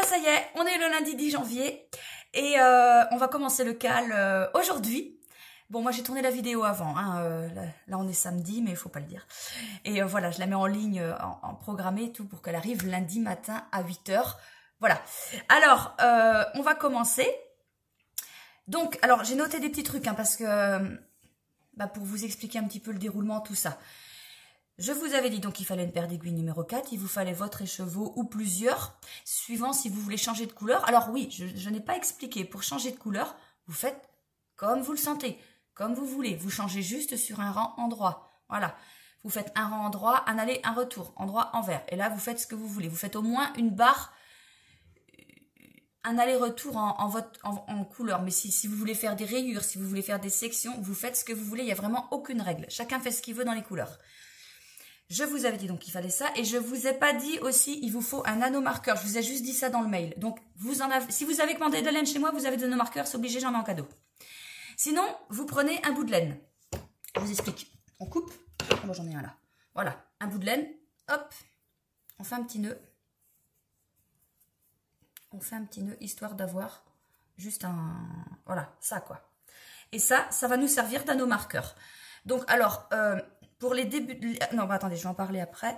ça y est, on est le lundi 10 janvier et on va commencer le cal aujourd'hui. Bon, moi j'ai tourné la vidéo avant, hein, là on est samedi, mais il faut pas le dire. Et voilà, je la mets en ligne, en programmé et tout, pour qu'elle arrive lundi matin à 8 h. Voilà. Alors, on va commencer. Donc, alors j'ai noté des petits trucs, hein, parce que, pour vous expliquer un petit peu le déroulement, tout ça. Je vous avais dit donc qu'il fallait une paire d'aiguilles numéro 4, il vous fallait votre écheveau ou plusieurs, suivant si vous voulez changer de couleur. Alors oui, je n'ai pas expliqué, pour changer de couleur, vous faites comme vous le sentez, comme vous voulez. Vous changez juste sur un rang endroit, voilà. Vous faites un rang endroit, un aller, un retour, endroit, envers. Et là, vous faites ce que vous voulez. Vous faites au moins une barre, un aller-retour en couleur. Mais si vous voulez faire des rayures, si vous voulez faire des sections, vous faites ce que vous voulez. Il n'y a vraiment aucune règle. Chacun fait ce qu'il veut dans les couleurs. Je vous avais dit donc qu'il fallait ça. Et je vous ai pas dit aussi, il vous faut un nanomarqueur. Je vous ai juste dit ça dans le mail. Donc, si vous avez commandé de la laine chez moi, vous avez des nanomarqueurs, c'est obligé, j'en ai en cadeau. Sinon, vous prenez un bout de laine. Je vous explique. On coupe. Oh, moi, j'en ai un là. Voilà. Un bout de laine. Hop. On fait un petit nœud. On fait un petit nœud, histoire d'avoir juste un... Voilà, ça quoi. Et ça va nous servir d'anneau-marqueur. Donc, alors, pour les débuts... Non, attendez, je vais en parler après.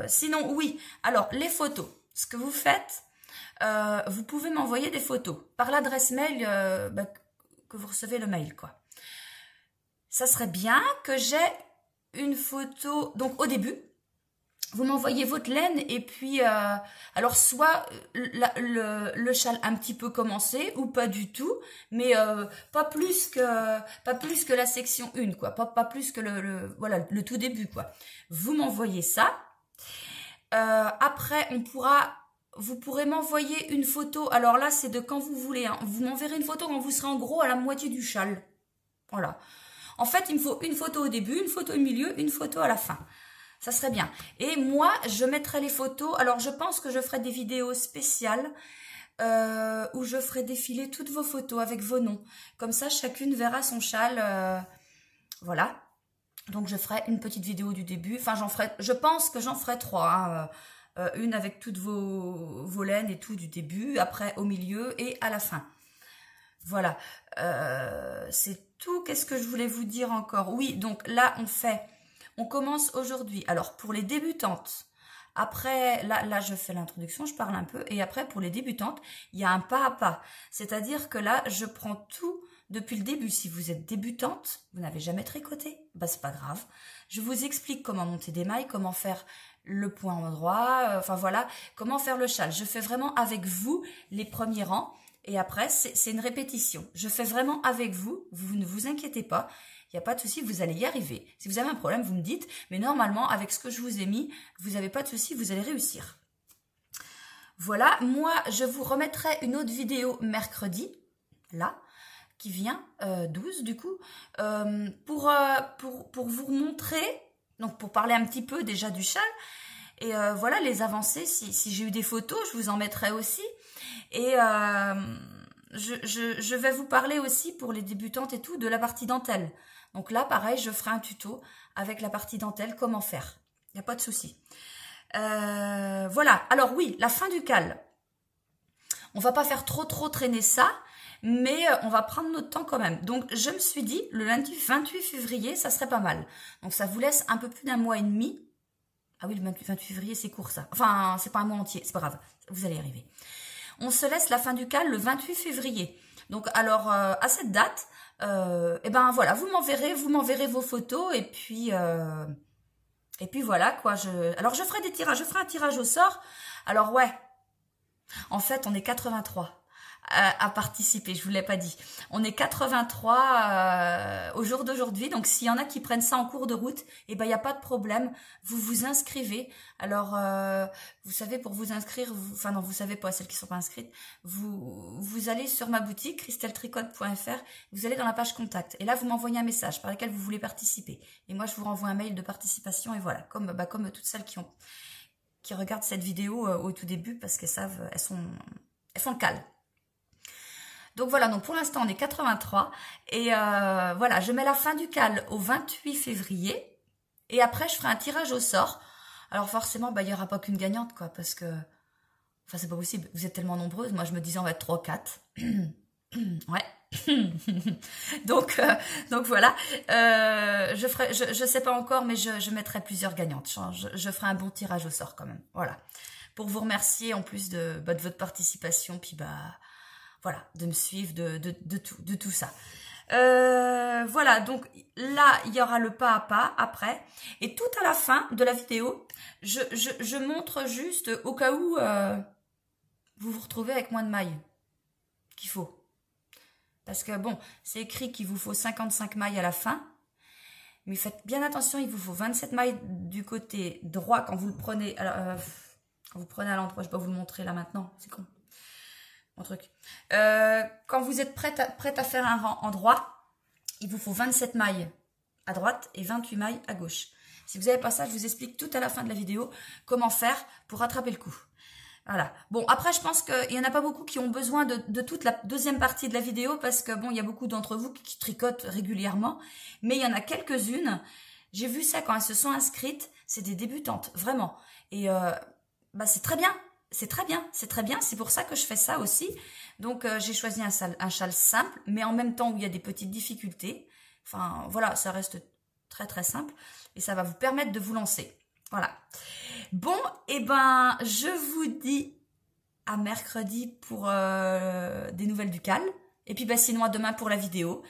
Sinon, oui. Alors, les photos. Ce que vous faites, vous pouvez m'envoyer des photos par l'adresse mail que vous recevez le mail, quoi. Ça serait bien que j'ai une photo... Donc, au début... Vous m'envoyez votre laine et puis, alors soit le châle un petit peu commencé ou pas du tout, mais pas plus que la section 1, quoi. Pas plus que voilà, le tout début, quoi. Vous m'envoyez ça. Après, vous pourrez m'envoyer une photo. Alors là, c'est de quand vous voulez, hein. Vous m'enverrez une photo quand vous serez en gros à la moitié du châle. Voilà. En fait, il me faut une photo au début, une photo au milieu, une photo à la fin. Ça serait bien. Et moi, je mettrai les photos. Alors, je pense que je ferai des vidéos spéciales où je ferai défiler toutes vos photos avec vos noms. Comme ça, chacune verra son châle. Voilà. Donc, je ferai une petite vidéo du début. Enfin, je pense que j'en ferai 3. Hein. Une avec toutes vos laines et tout du début. Après, au milieu et à la fin. Voilà. C'est tout. Qu'est-ce que je voulais vous dire encore? Oui, donc là, on commence aujourd'hui. Alors, pour les débutantes, après, là, je fais l'introduction, je parle un peu. Et après, pour les débutantes, il y a un pas à pas. C'est-à-dire que là, je prends tout depuis le début. Si vous êtes débutante, vous n'avez jamais tricoté, c'est pas grave. Je vous explique comment monter des mailles, comment faire le point endroit, enfin voilà, comment faire le châle. Je fais vraiment avec vous les premiers rangs. Et après, c'est une répétition. Je fais vraiment avec vous, vous ne vous inquiétez pas. Il n'y a pas de souci, vous allez y arriver. Si vous avez un problème, vous me dites. Mais normalement, avec ce que je vous ai mis, vous n'avez pas de souci, vous allez réussir. Voilà, moi, je vous remettrai une autre vidéo mercredi, là, qui vient, 12 du coup, pour vous montrer, donc pour parler un petit peu déjà du châle. Et voilà, les avancées, si j'ai eu des photos, je vous en mettrai aussi. Et je vais vous parler aussi, pour les débutantes et tout, de la partie dentelle. Donc là, pareil, je ferai un tuto avec la partie dentelle, comment faire. Il n'y a pas de souci. Voilà. Alors oui, la fin du cal. On va pas faire trop traîner ça, mais on va prendre notre temps quand même. Donc, je me suis dit, le lundi 28 février, ça serait pas mal. Donc, ça vous laisse un peu plus d'1 mois et demi. Ah oui, le 28 février, c'est court ça. Enfin, c'est pas un mois entier, c'est pas grave. Vous allez y arriver. On se laisse la fin du cal le 28 février. Donc, alors, à cette date... et ben voilà, vous m'enverrez vos photos et puis voilà quoi. Alors je ferai des tirages, je ferai un tirage au sort. Alors ouais, en fait on est 83 à participer, je vous l'ai pas dit. On est 83 au jour d'aujourd'hui, donc s'il y en a qui prennent ça en cours de route, et ben il y a pas de problème, vous vous inscrivez. Alors vous savez, pour vous inscrire, enfin non, vous savez pas, celles qui sont pas inscrites, vous allez sur ma boutique christeltricote.fr, vous allez dans la page contact et là vous m'envoyez un message par lequel vous voulez participer et moi je vous renvoie un mail de participation et voilà, comme toutes celles qui regardent cette vidéo au tout début parce qu'elles savent, elles font le cal. Donc voilà, donc pour l'instant on est 83 et voilà, je mets la fin du cal au 28 février et après je ferai un tirage au sort. Alors forcément, il n'y aura pas qu'une gagnante quoi, parce que Enfin, c'est pas possible. Vous êtes tellement nombreuses. Moi, je me disais, on va être 3 ou 4. Ouais. donc voilà. Je sais pas encore, mais je mettrai plusieurs gagnantes. Je ferai un bon tirage au sort quand même. Voilà. Pour vous remercier en plus de votre participation. Puis voilà, de me suivre, de tout ça. Voilà, donc là, il y aura le pas à pas après. Et tout à la fin de la vidéo, je montre juste au cas où vous vous retrouvez avec moins de mailles qu'il faut. Parce que bon, c'est écrit qu'il vous faut 55 mailles à la fin. Mais faites bien attention, il vous faut 27 mailles du côté droit quand vous le prenez. Alors, quand vous prenez à l'endroit, je vais pas vous le montrer là maintenant, c'est con. Mon truc. Quand vous êtes prête à faire un rang en droit, il vous faut 27 mailles à droite et 28 mailles à gauche. Si vous n'avez pas ça, je vous explique tout à la fin de la vidéo comment faire pour rattraper le coup. Voilà. Bon, après, je pense qu'il n'y en a pas beaucoup qui ont besoin de toute la deuxième partie de la vidéo parce que, bon, il y a beaucoup d'entre vous qui tricotent régulièrement. Mais il y en a quelques-unes. J'ai vu ça quand elles se sont inscrites. C'est des débutantes, vraiment. Et c'est très bien. C'est très bien. C'est très bien. C'est pour ça que je fais ça aussi. Donc, j'ai choisi un châle simple, mais en même temps où il y a des petites difficultés. Enfin, voilà, ça reste très, très simple. Et ça va vous permettre de vous lancer. Voilà. Bon, et ben, je vous dis à mercredi pour des nouvelles du Cal. Et puis, sinon, à demain pour la vidéo.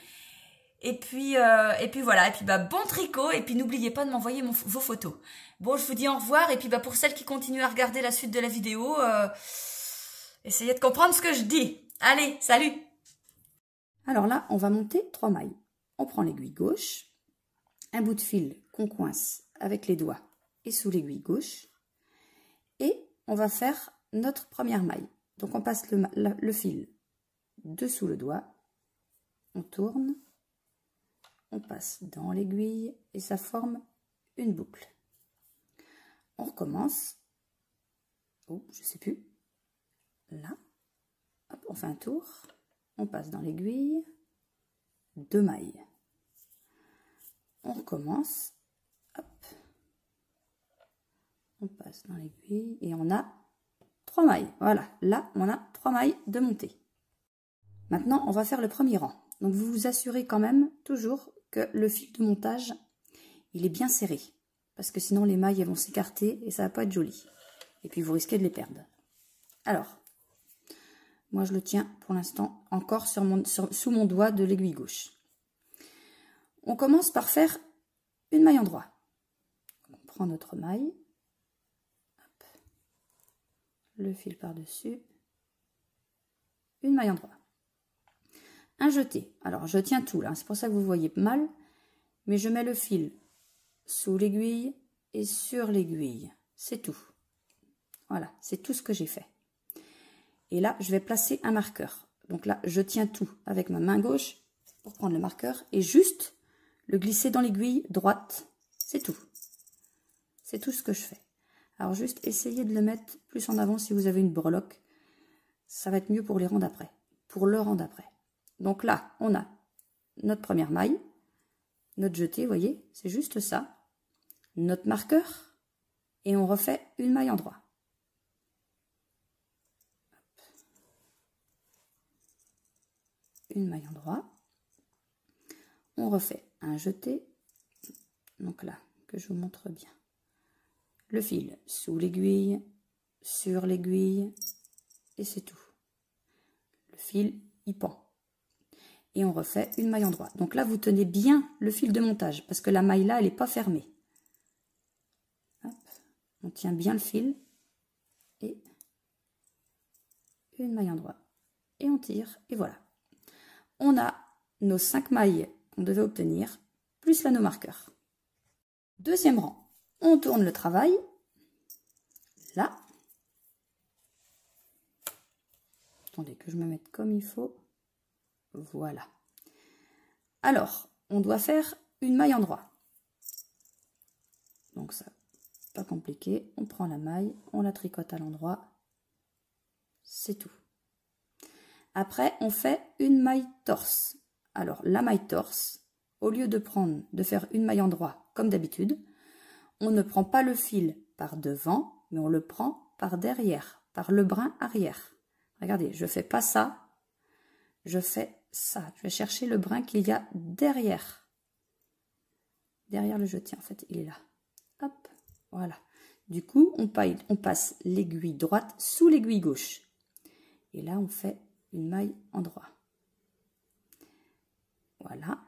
Et puis voilà. Et puis, bon tricot. Et puis, n'oubliez pas de m'envoyer vos photos. Bon, je vous dis au revoir. Et puis, pour celles qui continuent à regarder la suite de la vidéo, essayez de comprendre ce que je dis. Allez, salut! Alors là, on va monter 3 mailles. On prend l'aiguille gauche, un bout de fil qu'on coince avec les doigts et sous l'aiguille gauche. Et on va faire notre première maille. Donc on passe le fil dessous le doigt, on tourne, on passe dans l'aiguille et ça forme une boucle. On recommence. Oh, je sais plus. Là, hop, on fait un tour, on passe dans l'aiguille, 2 mailles. On recommence, hop. On passe dans l'aiguille et on a 3 mailles. Voilà, là, on a 3 mailles de montée. Maintenant, on va faire le premier rang. Donc, vous vous assurez quand même toujours que le fil de montage, il est bien serré. Parce que sinon, les mailles elles vont s'écarter et ça va pas être joli. Et puis, vous risquez de les perdre. Alors, moi, je le tiens pour l'instant encore sous mon doigt de l'aiguille gauche. On commence par faire une maille en droit. On prend notre maille. Le fil par-dessus, une maille en droit, un jeté. Alors je tiens tout là, c'est pour ça que vous voyez mal, mais je mets le fil sous l'aiguille et sur l'aiguille, c'est tout. Voilà, c'est tout ce que j'ai fait. Et là, je vais placer un marqueur. Donc là, je tiens tout avec ma main gauche pour prendre le marqueur et juste le glisser dans l'aiguille droite, c'est tout. C'est tout ce que je fais. Alors juste essayez de le mettre plus en avant si vous avez une breloque. Ça va être mieux pour les rangs d'après. Pour le rang d'après. Donc là, on a notre première maille. Notre jeté, vous voyez, c'est juste ça. Notre marqueur. Et on refait une maille en droit. Une maille en droit. On refait un jeté. Donc là, que je vous montre bien. Le fil sous l'aiguille, sur l'aiguille, et c'est tout. Le fil, il pend. Et on refait une maille en droit. Donc là, vous tenez bien le fil de montage, parce que la maille là, elle n'est pas fermée. Hop. On tient bien le fil, et une maille en droit. Et on tire, et voilà. On a nos 5 mailles qu'on devait obtenir, plus l'anneau marqueur. Deuxième rang. On tourne le travail, là. Attendez que je me mette comme il faut. Voilà. Alors, on doit faire une maille en droit. Donc ça, pas compliqué. On prend la maille, on la tricote à l'endroit. C'est tout. Après, on fait une maille torse. Alors, la maille torse, au lieu de faire une maille en droit comme d'habitude, on ne prend pas le fil par devant, mais on le prend par derrière par le brin arrière. Regardez, je fais pas ça, je fais ça. Je vais chercher le brin qu'il y a derrière. Derrière le jeté, en fait, il est là. Hop, voilà. Du coup, on passe l'aiguille droite sous l'aiguille gauche. Et là, on fait une maille en droit. Voilà.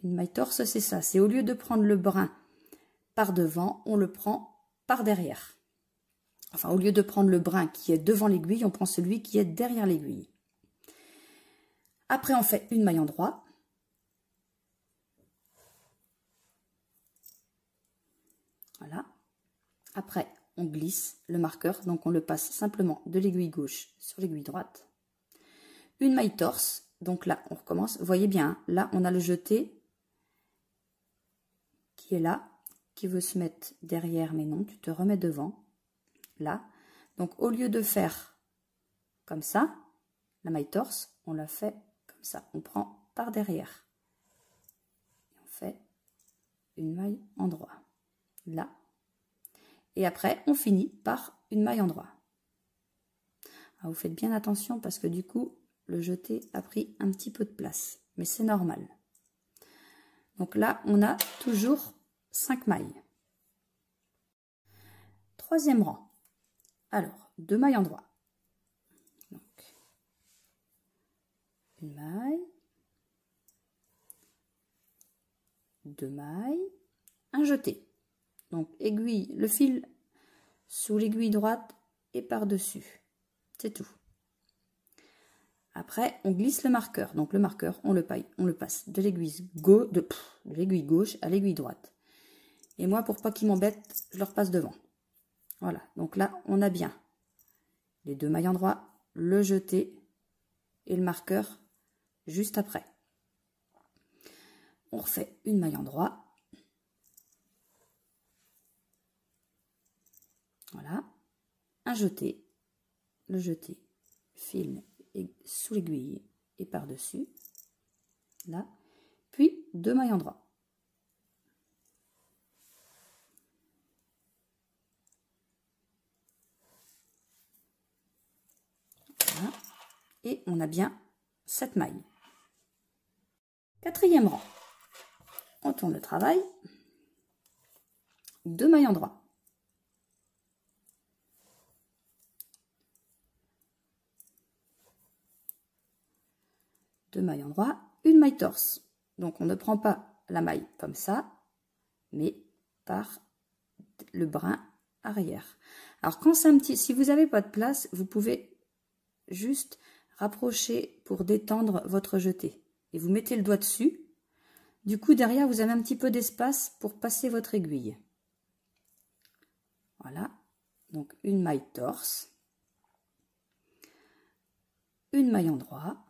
Une maille torse, c'est ça. C'est au lieu de prendre le brin par devant, on le prend par derrière. Enfin, au lieu de prendre le brin qui est devant l'aiguille, on prend celui qui est derrière l'aiguille. Après, on fait une maille en droit. Voilà. Après, on glisse le marqueur, donc on le passe simplement de l'aiguille gauche sur l'aiguille droite. Une maille torse, donc là, on recommence. Vous voyez bien, hein, là, on a le jeté qui est là, qui veut se mettre derrière, mais non, tu te remets devant. Là. Donc, au lieu de faire comme ça, la maille torse, on la fait comme ça. On prend par derrière. On fait une maille en droit. Là. Et après, on finit par une maille en droit. Alors, vous faites bien attention parce que du coup, le jeté a pris un petit peu de place. Mais c'est normal. Donc là, on a toujours 5 mailles. Troisième rang. Alors, 2 mailles en droit. Donc, une maille, 2 mailles, un jeté. Donc, aiguille, le fil sous l'aiguille droite et par-dessus. C'est tout. Après, on glisse le marqueur. Donc, le marqueur, on le passe de l'aiguille gauche à l'aiguille droite. Et moi, pour pas qu'il m'embête, je le repasse devant. Voilà. Donc là, on a bien les 2 mailles en droit, le jeté et le marqueur juste après. On refait une maille en droit. Voilà, un jeté, le jeté, fil sous l'aiguille et par-dessus, là, puis 2 mailles en droit. Voilà, et on a bien 7 mailles. Quatrième rang, on tourne le travail, 2 mailles en droit. 2 mailles en droit, une maille torse. Donc on ne prend pas la maille comme ça, mais par le brin arrière. Alors quand c'est un petit, si vous n'avez pas de place, vous pouvez juste rapprocher pour détendre votre jeté. Et vous mettez le doigt dessus. Du coup derrière vous avez un petit peu d'espace pour passer votre aiguille. Voilà, donc une maille torse, une maille en droit.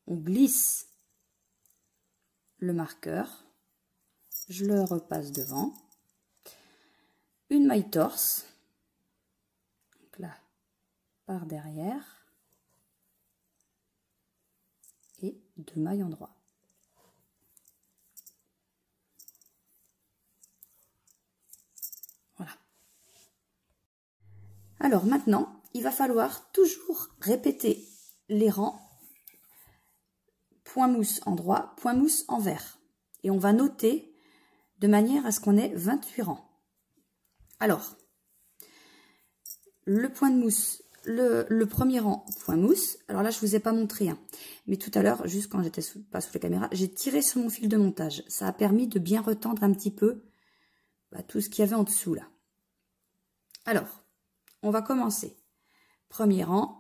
On glisse le marqueur, je le repasse devant, une maille torse, donc là, par derrière, et 2 mailles en droit. Voilà. Alors maintenant, il va falloir toujours répéter les rangs. Point mousse en droit, point mousse en vert. Et on va noter de manière à ce qu'on ait 28 rangs. Alors, le point de mousse, le premier rang, point mousse. Alors là, je ne vous ai pas montré, hein, mais tout à l'heure, juste quand j'étais pas sous la caméra, j'ai tiré sur mon fil de montage. Ça a permis de bien retendre un petit peu tout ce qu'il y avait en dessous là. Alors, on va commencer. Premier rang.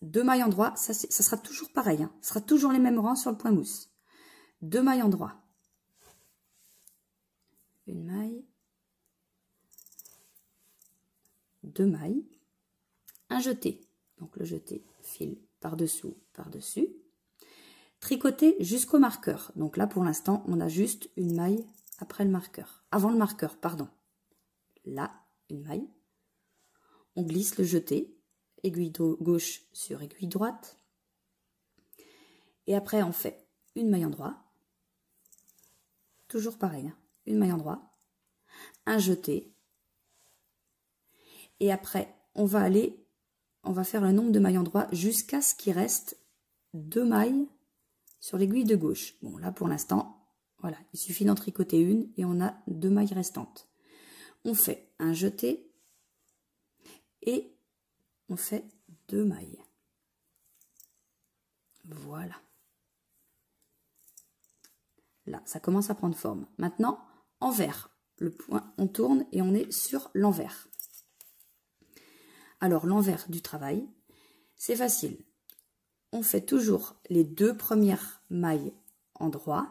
2 mailles en droit, ça sera toujours pareil, hein. Ce sera toujours les mêmes rangs sur le point mousse. 2 mailles en droit. Une maille. 2 mailles. Un jeté. Donc le jeté, fil par-dessous, par-dessus. Tricoter jusqu'au marqueur. Donc là, pour l'instant, on a juste une maille après le marqueur. Avant le marqueur, pardon. Là, une maille. On glisse le jeté. Aiguille gauche sur aiguille droite. Et après, on fait une maille en droit. Toujours pareil, hein, une maille en droit. Un jeté. Et après, on va faire le nombre de mailles en droit jusqu'à ce qu'il reste 2 mailles sur l'aiguille de gauche. Bon, là, pour l'instant, voilà, il suffit d'en tricoter une et on a 2 mailles restantes. On fait un jeté et on fait 2 mailles. Voilà. Là, ça commence à prendre forme. Maintenant, envers. Le point, on tourne et on est sur l'envers. Alors, l'envers du travail, c'est facile. On fait toujours les 2 premières mailles en droit.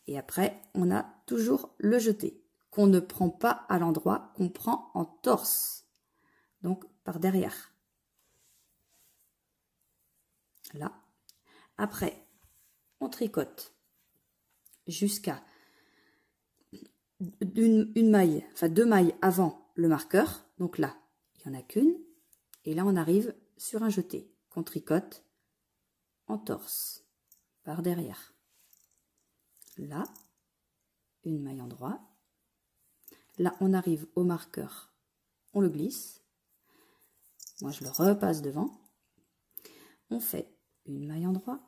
Et après, on a toujours le jeté, qu'on ne prend pas à l'endroit, qu'on prend en torse. Donc, par derrière. Là. Après, on tricote jusqu'à une maille, enfin 2 mailles avant le marqueur. Donc là, il n'y en a qu'une. Et là, on arrive sur un jeté qu'on tricote en torse par derrière. Là, une maille en droit. Là, on arrive au marqueur, on le glisse. Moi, je le repasse devant. On fait une maille en droit.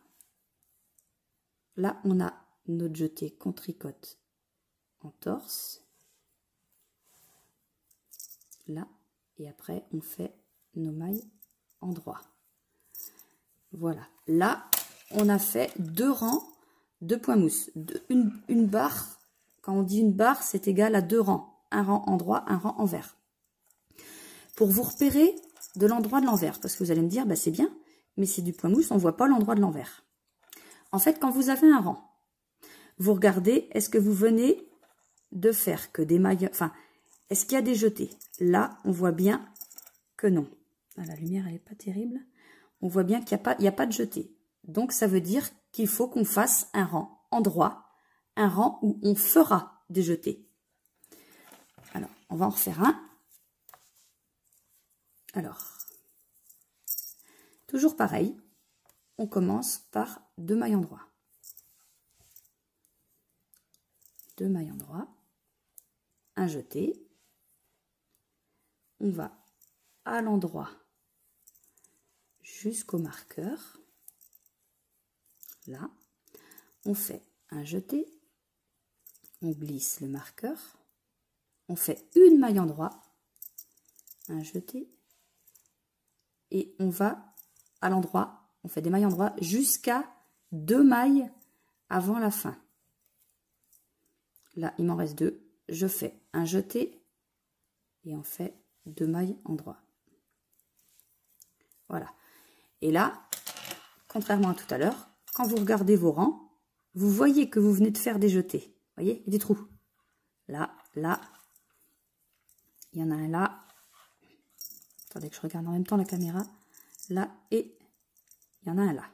Là, on a notre jeté qu'on tricote en torse. Là, et après, on fait nos mailles en droit. Voilà. Là, on a fait 2 rangs de points mousse. Une barre, quand on dit une barre, c'est égal à 2 rangs. Un rang en droit, un rang envers. Pour vous repérer de l'endroit de l'envers, parce que vous allez me dire, bah, c'est bien, mais c'est du point mousse, on ne voit pas l'endroit de l'envers. En fait, quand vous avez un rang, vous regardez, est-ce que vous venez de faire que des mailles, enfin, est-ce qu'il y a des jetés? Là, on voit bien que non. Ah, la lumière, elle n'est pas terrible. On voit bien qu'il n'y a pas de jeté. Donc, ça veut dire qu'il faut qu'on fasse un rang en droit, un rang où on fera des jetés. Alors, on va en refaire un. Alors, toujours pareil, on commence par 2 mailles en droit. 2 mailles en droit, un jeté. On va à l'endroit jusqu'au marqueur. Là, on fait un jeté, on glisse le marqueur, on fait une maille en droit, un jeté, et on va à l'endroit, on fait des mailles en droit jusqu'à 2 mailles avant la fin. Là, il m'en reste 2, je fais un jeté et on fait 2 mailles en droit. Voilà. Et là, contrairement à tout à l'heure, quand vous regardez vos rangs, vous voyez que vous venez de faire des jetés. Vous voyez, il y a des trous. Là, là. Il y en a un là. Attendez que je regarde en même temps la caméra. Là et il y en a un là.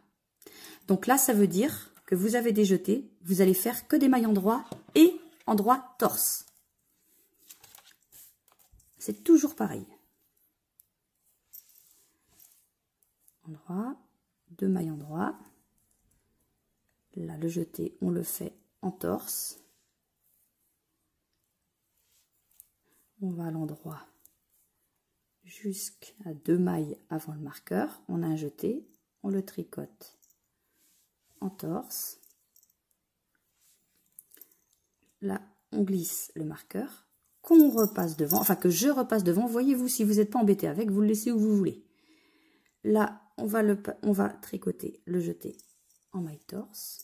Donc là, ça veut dire que vous avez des jetés. Vous allez faire que des mailles en droit et en droit torse. C'est toujours pareil. En droit, 2 mailles en droit. Là, le jeté, on le fait en torse. On va à l'endroit jusqu'à 2 mailles avant le marqueur. On a un jeté, on le tricote en torse. Là, on glisse le marqueur, qu'on repasse devant, enfin que je repasse devant. Voyez-vous, si vous n'êtes pas embêté avec, vous le laissez où vous voulez. Là, on va tricoter le jeté en maille torse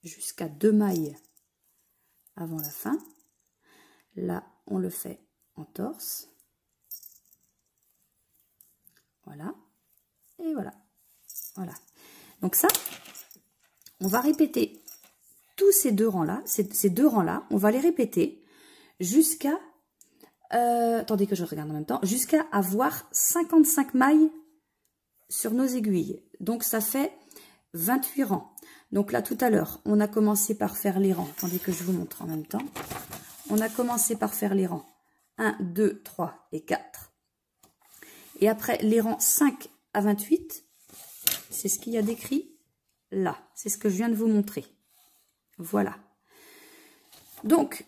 jusqu'à 2 mailles avant la fin. Là, on le fait en torse. Voilà. Et voilà. Voilà. Donc ça, on va répéter tous ces 2 rangs-là. Ces 2 rangs-là, on va les répéter jusqu'à... attendez que je regarde en même temps. Jusqu'à avoir 55 mailles sur nos aiguilles. Donc, ça fait 28 rangs. Donc là, tout à l'heure, on a commencé par faire les rangs. Attendez que je vous montre en même temps. On a commencé par faire les rangs 1, 2, 3 et 4. Et après, les rangs 5 à 28, c'est ce qu'il y a décrit là. C'est ce que je viens de vous montrer. Voilà. Donc,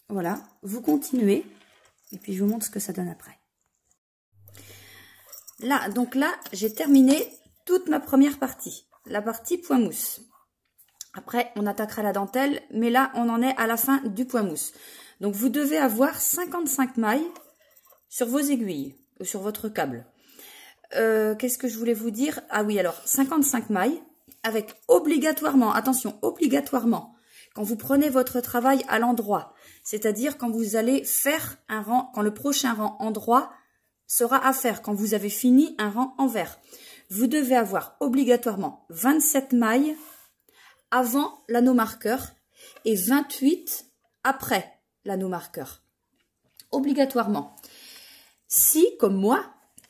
Voilà, vous continuez. Et puis, je vous montre ce que ça donne après. Là, donc là, j'ai terminé toute ma première partie. La partie point mousse. Après, on attaquera la dentelle. Mais là, on en est à la fin du point mousse. Donc, vous devez avoir 55 mailles sur vos aiguilles. Sur votre câble. Qu'est-ce que je voulais vous dire? Ah oui, alors, 55 mailles. Avec obligatoirement, attention, obligatoirement, quand vous prenez votre travail à l'endroit, c'est-à-dire quand vous allez faire un rang, quand le prochain rang endroit sera à faire, quand vous avez fini un rang envers, vous devez avoir obligatoirement 27 mailles avant l'anneau marqueur et 28 après l'anneau marqueur. Obligatoirement. Si, comme moi,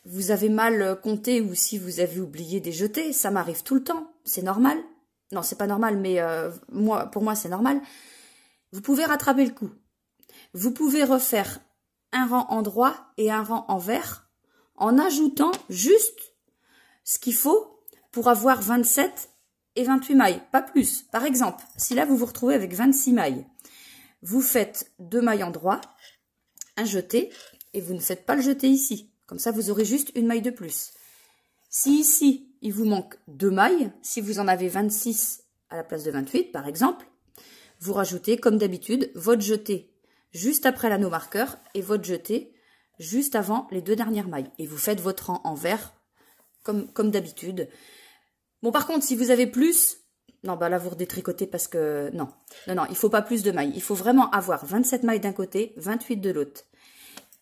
vous avez mal compté ou si vous avez oublié des jetés, ça m'arrive tout le temps, c'est normal. Non, c'est pas normal, mais pour moi, c'est normal. Vous pouvez rattraper le coup. Vous pouvez refaire un rang endroit et un rang envers en ajoutant juste ce qu'il faut pour avoir 27 et 28 mailles, pas plus. Par exemple, si là, vous vous retrouvez avec 26 mailles, vous faites 2 mailles endroit, un jeté, et vous ne faites pas le jeté ici. Comme ça, vous aurez juste une maille de plus. Si ici, il vous manque 2 mailles, si vous en avez 26 à la place de 28, par exemple, vous rajoutez, comme d'habitude, votre jeté juste après l'anneau marqueur et votre jeté juste avant les 2 dernières mailles. Et vous faites votre rang envers, comme d'habitude. Bon, par contre, si vous avez plus, non, bah là, vous redétricotez parce que, non, il faut pas plus de mailles. Il faut vraiment avoir 27 mailles d'un côté, 28 de l'autre.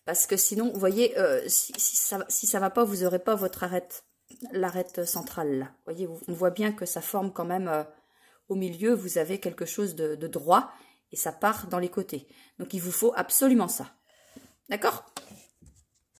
Parce que sinon, vous voyez, si ça va pas, vous n'aurez pas votre l'arête centrale là. Vous voyez, on voit bien que ça forme quand même au milieu, vous avez quelque chose de droit et ça part dans les côtés. Donc, il vous faut absolument ça. D'accord ?